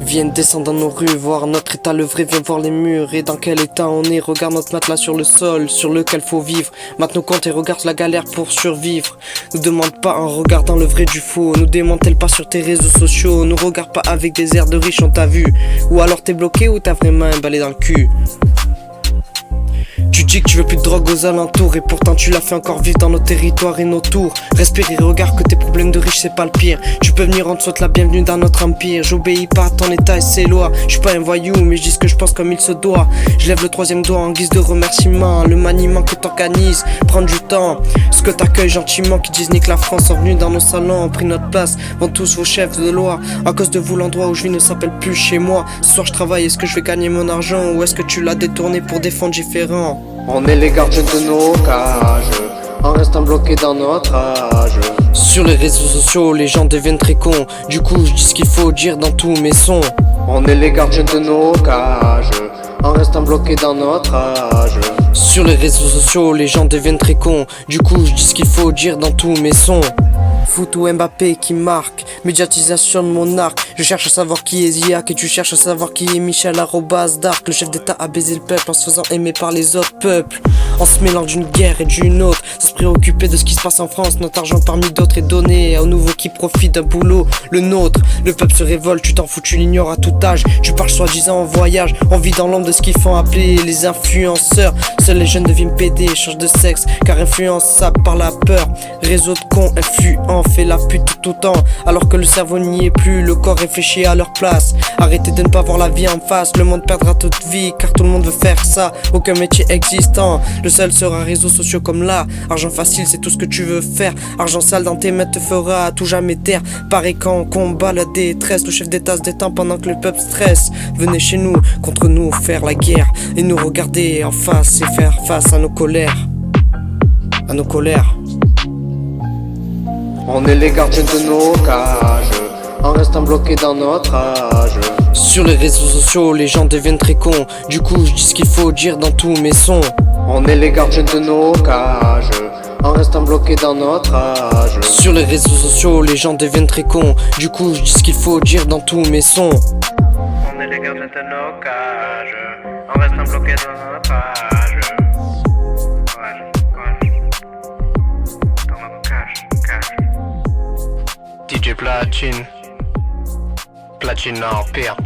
Viennent descendre dans nos rues, voir notre état, le vrai, viens voir les murs. Et dans quel état on est, regarde notre matelas sur le sol, sur lequel faut vivre. Maintenant compte et regarde la galère pour survivre. Nous demande pas en regardant le vrai du faux. Nous démantèle pas sur tes réseaux sociaux. Nous regarde pas avec des airs de riches, on t'a vu. Ou alors t'es bloqué ou t'as vraiment un balai dans le cul. Tu dis que tu veux plus de drogue aux alentours, et pourtant tu l'as fait encore vivre dans nos territoires et nos tours. Respire et regarde que tes problèmes de riches c'est pas le pire. Tu peux venir, on te souhaite la bienvenue dans notre empire. J'obéis pas à ton état et ses lois. Je suis pas un voyou mais je dis ce que je pense comme il se doit. Je lève le troisième doigt en guise de remerciement. Le maniement que t'organises prend du temps. Ce que t'accueilles gentiment, qui disent nique la France, sont venus dans nos salons, ont pris notre place. Vont tous vos chefs de loi. À cause de vous l'endroit où je vis ne s'appelle plus chez moi. Ce soir je travaille, est-ce que je vais gagner mon argent, ou est-ce que tu l'as détourné pour des fonds différents? On est les gardiens de nos cages, en restant bloqués dans notre âge. Sur les réseaux sociaux, les gens deviennent très cons. Du coup, je dis ce qu'il faut dire dans tous mes sons. On est les gardiens de nos cages, en restant bloqués dans notre âge. Sur les réseaux sociaux, les gens deviennent très cons. Du coup, je dis ce qu'il faut dire dans tous mes sons. Foot ou Mbappé qui marque, médiatisation de mon arc. Je cherche à savoir qui est Ziak et tu cherches à savoir qui est Michel @Dark. Le chef d'état a baisé le peuple en se faisant aimer par les autres peuples. En se mêlant d'une guerre et d'une autre, sans se préoccuper de ce qui se passe en France. Notre argent parmi d'autres est donné aux nouveaux qui profitent d'un boulot, le nôtre. Le peuple se révolte, tu t'en fous, tu l'ignores à tout âge. Tu parles soi-disant en voyage, on vit dans l'ombre de ce qu'ils font appeler les influenceurs. Seuls les jeunes deviennent PD, changent de sexe, car influençables par la peur. Réseau de cons influents, fait la pute tout autant, alors que le cerveau n'y est plus, le corps réfléchit à leur place. Arrêtez de ne pas voir la vie en face, le monde perdra toute vie, car tout le monde veut faire ça. Aucun métier existant, le seul sera réseaux sociaux comme là. Argent facile, c'est tout ce que tu veux faire. Argent sale dans tes mains te fera à tout jamais taire. Pareil quand on combat la détresse, le chef d'état se détend pendant que le peuple stresse. Venez chez nous, contre nous, faire la guerre, et nous regarder en face et faire face à nos colères. À nos colères. On est les gardiens de nos cages, en restant bloqués dans notre âge. Sur les réseaux sociaux, les gens deviennent très cons. Du coup, je dis ce qu'il faut dire dans tous mes sons. On est les gardiens de nos cages, en restant bloqués dans notre âge. Sur les réseaux sociaux, les gens deviennent très cons. Du coup, je dis ce qu'il faut dire dans tous mes sons. On est les gardiens de nos cages, en restant bloqués dans notre âge. DJ Platine, Platine Empire.